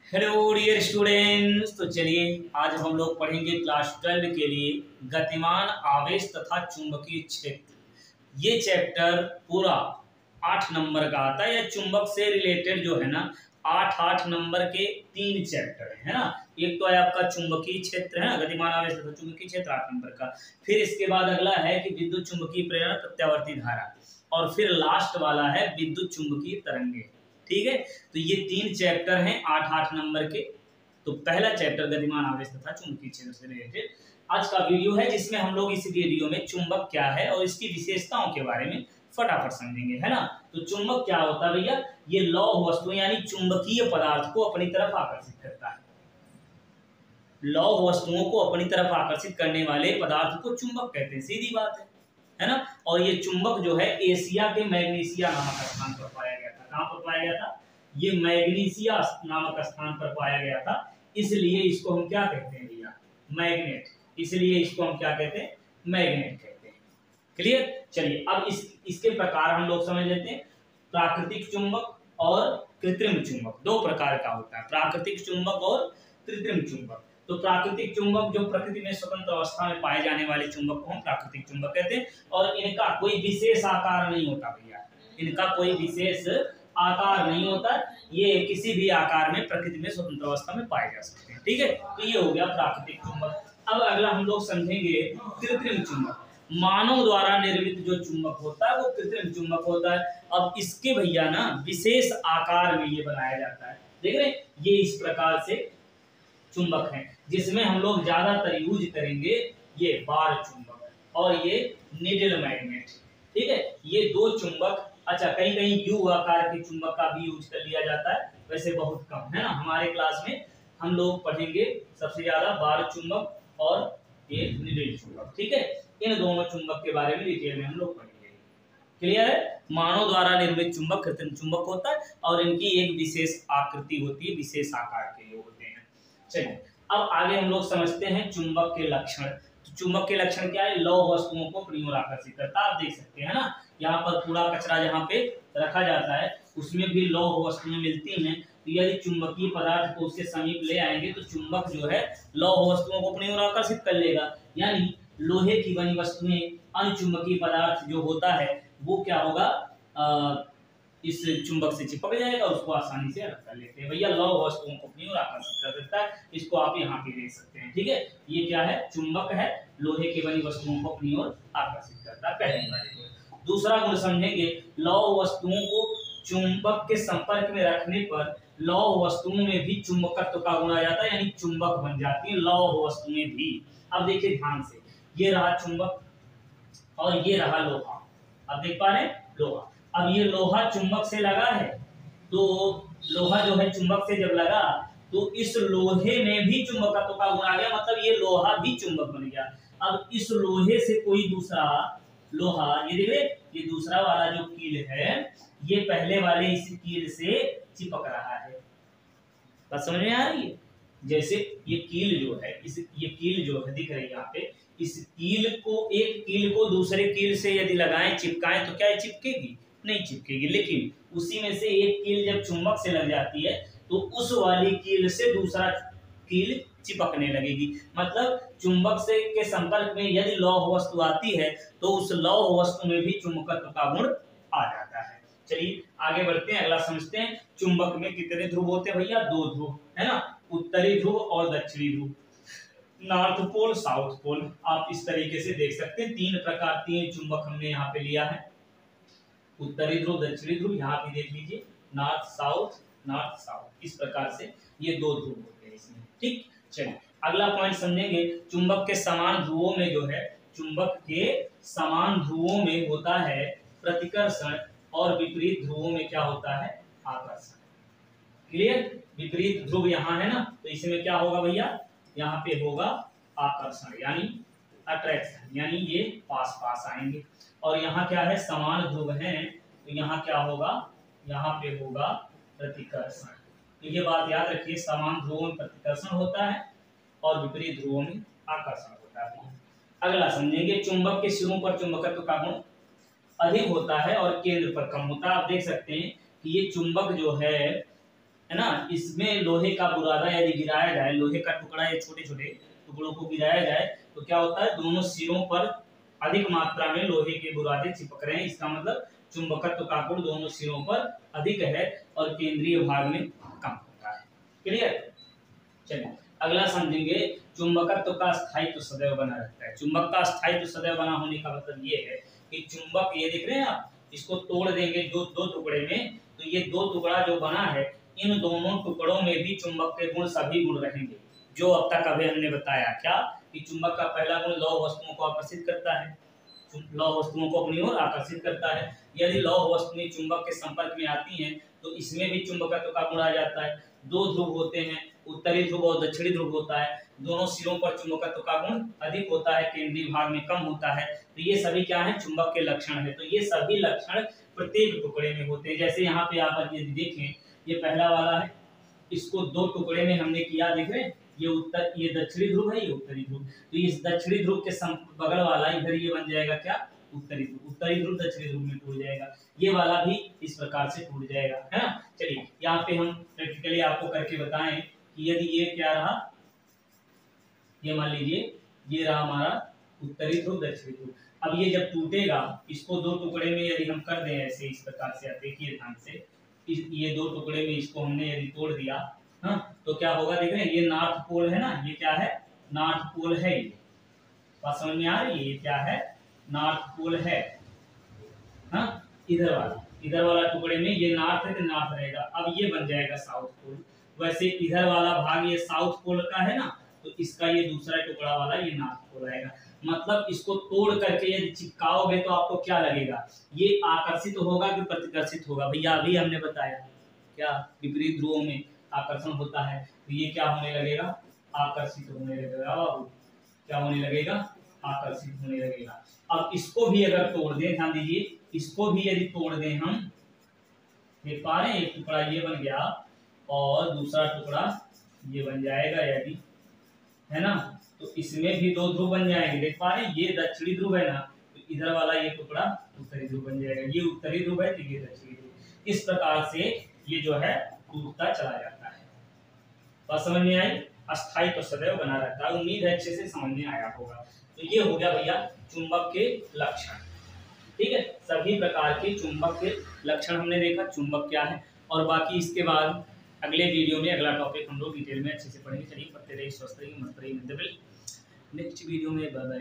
Hello dear students. तो चलिए आज हम लोग पढ़ेंगे क्लास 12 के लिए गतिमान आवेश तथा चुंबकीय क्षेत्र। ये चैप्टर पूरा 8 नंबर का आता है। या चुंबक से रिलेटेड जो है ना 8 नंबर के 3 चैप्टर है ना। एक तो है आपका चुंबकीय क्षेत्र है ना, गतिमान आवेश तथा चुंबकीय क्षेत्र 8 नंबर का। फिर इसके बाद अगला है कि विद्युत चुंबकीय प्रेरण प्रत्यावर्ती धारा, और फिर लास्ट वाला है विद्युत चुंबकीय तरंगे। ठीक है, तो ये 3 चैप्टर हैं 8 नंबर के। तो पहला चैप्टर गतिमान आवेश तथा चुंबकीय क्षेत्र से रिलेटेड आज का वीडियो है, जिसमें हम लोग इस वीडियो में चुंबक क्या है और इसकी विशेषताओं के बारे में फटाफट समझेंगे, है ना। तो चुंबक क्या होता है भैया, ये लौह वस्तु यानी चुंबकीय पदार्थ को अपनी तरफ आकर्षित करता है। लौह वस्तुओं को अपनी तरफ आकर्षित करने वाले पदार्थ को चुंबक कहते हैं, सीधी बात है ना। और ये चुंबक जो है एशिया के मैग्नीसिया नामक स्थान पर पाया गया था। कहाँ पर पाया गया था? ये मैग्नीसिया नामक स्थान पर पाया गया था। इसलिए इसको हम क्या कहते हैं भैया? मैग्नेट। इसलिए इसको हम क्या कहते हैं? मैग्नेट कहते हैं। क्लियर? चलिए अब इसके प्रकार हम लोग समझ लेते हैं। प्राकृतिक चुंबक और कृत्रिम चुंबक दो प्रकार का होता है, प्राकृतिक चुंबक और कृत्रिम चुंबक। तो प्राकृतिक चुंबक जो प्रकृति में स्वतंत्र अवस्था में पाए जाने वाले चुंबक को हम प्राकृतिक चुंबक कहते हैं। और इनका कोई विशेष आकार नहीं होता भैया, इनका कोई विशेष आकार नहीं होता, ये किसी भी आकार में प्रकृति में स्वतंत्र अवस्था में पाए जा सकते हैं। ठीक है, तो ये हो गया प्राकृतिक चुंबक। अब अगला हम लोग समझेंगे कृत्रिम चुंबक। मानव द्वारा निर्मित जो चुंबक होता है वो कृत्रिम चुंबक होता है। अब इसके भैया ना विशेष आकार में ये बनाया जाता है। देख रहे हैं, ये इस प्रकार से चुंबक है, जिसमें हम लोग ज्यादातर यूज करेंगे ये बार चुंबक और ये नीडल मैग्नेट। ठीक है, ये दो चुंबक। अच्छा, कहीं कहीं यू आकार के चुंबक का भी यूज कर लिया जाता है, वैसे बहुत कम, है ना। हमारे क्लास में हम लोग पढ़ेंगे सबसे ज्यादा बार चुंबक और ये नीडल चुंबक। ठीक है, इन दोनों चुंबक के बारे में डिटेल में हम लोग पढ़ेंगे। क्लियर है? मानव द्वारा निर्मित चुंबक कृत्रिम चुंबक होता है और इनकी एक विशेष आकृति होती है, विशेष आकार के होते हैं। चलिए अब आगे हम लोग समझते हैं चुंबक के लक्षण। तो चुंबक के लक्षण क्या है? लौह वस्तुओं को अपनी ओर आकर्षित करता है। आप देख सकते हैं ना, यहाँ पर कूड़ा कचरा जहाँ पे रखा जाता है उसमें भी लौह वस्तुएं मिलती हैं। तो यदि चुंबकीय पदार्थ को उसके समीप ले आएंगे तो चुंबक जो है लौह वस्तुओं को अपनी ओर आकर्षित कर लेगा। यानी लोहे की बनी वस्तुएं, अन्य चुंबकीय पदार्थ जो होता है वो क्या होगा, इस चुंबक से चिपक जाएगा और उसको आसानी से अलग कर लेते हैं। भैया लौह वस्तुओं को अपनी ओर आकर्षित कर देता है, इसको आप यहाँ पे देख सकते हैं। ठीक है, ये क्या है? चुंबक है, लोहे की बनी वस्तुओं को अपनी ओर आकर्षित करता है, पहले वाले को। दूसरा गुण समझेंगे, लौह वस्तुओं को चुंबक के संपर्क में रखने पर लौह वस्तुओं में भी चुंबकत्व का गुण आ जाता है, यानी चुंबक बन जाती है लौह वस्तुएं भी। अब देखिए ध्यान से, ये रहा चुंबक और ये रहा लोहा। अब देख पा रहे हैं लोहा। अब ये लोहा चुंबक से लगा है, तो लोहा जो है चुंबक से जब लगा तो इस लोहे में भी चुंबकत्व का गुण आ गया, मतलब ये लोहा भी चुंबक बन गया। अब इस लोहे से कोई दूसरा लोहा, ये देख रहे, ये दूसरा वाला जो कील है ये पहले वाले इस कील से चिपक रहा है। बात समझ में आ रही है? जैसे ये कील जो है, ये कील जो है दिख रही है यहाँ पे, इस कील को, एक कील को दूसरे कील से यदि लगाएं, चिपकाएं तो क्या चिपकेगी? नहीं चिपकेगी। लेकिन उसी में से एक कील जब चुंबक से लग जाती है तो उस वाली कील से दूसरा कील चिपकने लगेगी। मतलब चुंबक से के संपर्क में यदि लौह वस्तु आती है तो उस लौह वस्तु में भी चुंबकत्व का गुण आ जाता है। चलिए आगे बढ़ते हैं, अगला समझते हैं। चुंबक में कितने ध्रुव होते हैं भैया? 2 ध्रुव, है ना, उत्तरी ध्रुव और दक्षिणी ध्रुव, नॉर्थ पोल साउथ पोल। आप इस तरीके से देख सकते हैं, 3 प्रकार 3 चुंबक हमने यहाँ पे लिया है, उत्तरी ध्रुव दक्षिणी ध्रुव, यहाँ पे देख लीजिए नॉर्थ साउथ, इस प्रकार से ये 2 ध्रुव होते हैं इसमें। ठीक, चलिए अगला पॉइंट समझेंगे। चुंबक के समान ध्रुवों में जो है, चुंबक के समान ध्रुवों में होता है प्रतिकर्षण और विपरीत ध्रुवों में क्या होता है? आकर्षण। क्लियर? विपरीत ध्रुव यहाँ है ना, तो इसमें क्या होगा भैया? यहाँ पे होगा आकर्षण यानी अट्रैक्शन, यानी ये पास पास आएंगे। और यहाँ क्या है? समान ध्रुव है, तो यहाँ क्या होगा? यहाँ पे होगा प्रतिकर्षण। तो ये बात याद रखिए, समान ध्रुवों में प्रतिकर्षण होता है और विपरीत ध्रुवों में आकर्षण होता है। अगला समझेंगे, चुंबक के सिरों पर चुंबकत्व का गुण अधिक होता है और केंद्र पर कम होता है। आप देख सकते हैं कि ये चुंबक जो है है ना, इसमें लोहे का बुरादा यदि गिराया जाए, लोहे का टुकड़ा या छोटे छोटे टुकड़ों को गिराया जाए तो क्या होता है, दोनों सिरों पर अधिक मात्रा में लोहे के बुरादे चिपक रहे हैं। इसका मतलब चुंबकत्व का गुण दोनों सिरों पर अधिक है और केंद्रीय भाग में कम होता है। क्लियर? चलिए अगला समझेंगे, चुंबकत्व का स्थायित्व सदैव बना रहता है। चुंबक का स्थायित्व सदैव बना होने का मतलब ये है कि चुंबक, ये देख रहे हैं आप, इसको तोड़ देंगे दो टुकड़े में, तो ये दो टुकड़ा जो बना है, इन दोनों टुकड़ों में भी चुंबक के गुण सभी गुण रहेंगे जो अब तक अभी हमने बताया। क्या कि चुंबक का पहला गुण लौह वस्तुओं को आकर्षित करता है, लौह वस्तुओं को अपनी ओर आकर्षित करता है। यदि लौह वस्तुएं चुंबक के संपर्क में आती हैं तो इसमें भी चुंबकत्व का गुण आ जाता है। दो ध्रुव होते हैं, उत्तरी ध्रुव और दक्षिणी ध्रुव होता है, दोनों सिरों पर चुंबकत्व का गुण अधिक होता है, केंद्रीय भाग में कम होता है। तो ये सभी क्या है, चुंबक के लक्षण है। तो ये सभी लक्षण प्रत्येक टुकड़े में होते हैं। जैसे यहाँ पे आप यदि देखें, ये पहला वाला है, इसको दो टुकड़े में हमने किया, देख रहे हैं, ये दक्षिणी ध्रुव है, ये उत्तरी ध्रुव। तो इस दक्षिणी ध्रुव के बगल वाला इधर ये बन जाएगा क्या, उत्तरी ध्रुव। उत्तरी ध्रुव दक्षिणी ध्रुव में टूट जाएगा, ये वाला भी इस प्रकार से टूट जाएगा, है ना। चलिए यहाँ पे हम प्रैक्टिकली आपको करके बताएं कि यदि ये क्या रहा, ये मान लीजिए ये रहा हमारा उत्तरी ध्रुव दक्षिणी ध्रुव। अब ये जब टूटेगा, इसको दो टुकड़े में यदि हम कर दें ऐसे इस प्रकार से, आप देखिए ध्यान से, ये दो टुकड़े में इसको हमने यदि तोड़ दिया, हाँ, तो क्या होगा, देख रहे हैं, ये नॉर्थ पोल है ना, ये क्या है, नॉर्थ पोल है। ये बात समझ में आ रही है, ये क्या है, नॉर्थ पोल है, हाँ, इधर वाला टुकड़े में ये नॉर्थ है तो नॉर्थ रहेगा। अब ये बन जाएगा साउथ पोल। वैसे इधर वाला भाग ये साउथ पोल का है ना, तो इसका ये दूसरा टुकड़ा वाला ये नॉर्थ पोल आएगा। मतलब इसको तोड़ करके यदि चिपकाओगे तो आपको क्या लगेगा, ये आकर्षित होगा कि प्रतिकर्षित होगा। भैया अभी हमने बताया क्या, विपरीत ध्रुवों में आकर्षण होता है, तो ये क्या होने लगेगा, आकर्षित होने लगेगा बाबू, क्या होने लगेगा, आकर्षित होने लगेगा। अब इसको भी अगर तोड़ दें, ध्यान दीजिए, इसको भी यदि तोड़ दें हम, देख पा रहे हैं, एक टुकड़ा ये बन गया और दूसरा टुकड़ा ये बन जाएगा यदि, है ना, तो इसमें भी दो ध्रुव बन जाएंगे। देख पा रहे हैं, ये दक्षिणी ध्रुव है ना, तो इधर वाला ये टुकड़ा उत्तरी ध्रुव बन जाएगा, ये उत्तरी ध्रुव है तो ये दक्षिणी ध्रुव। इस प्रकार से ये जो है टूटता चला जाता है। बात समझ में आई, अस्थायी तो सदैव बना रहता है। उम्मीद है अच्छे से समझ में आया होगा। तो ये हो गया भैया चुंबक के लक्षण, ठीक है। सभी प्रकार के चुंबक के लक्षण हमने देखा, चुंबक क्या है, और बाकी इसके बाद अगले वीडियो में अगला टॉपिक हम लोग डिटेल में अच्छे से पढ़ेंगे। चलिए पढ़ते रहिए, स्वस्थ रहिए, मस्त रहिए, नेक्स्ट वीडियो में बाय बाय।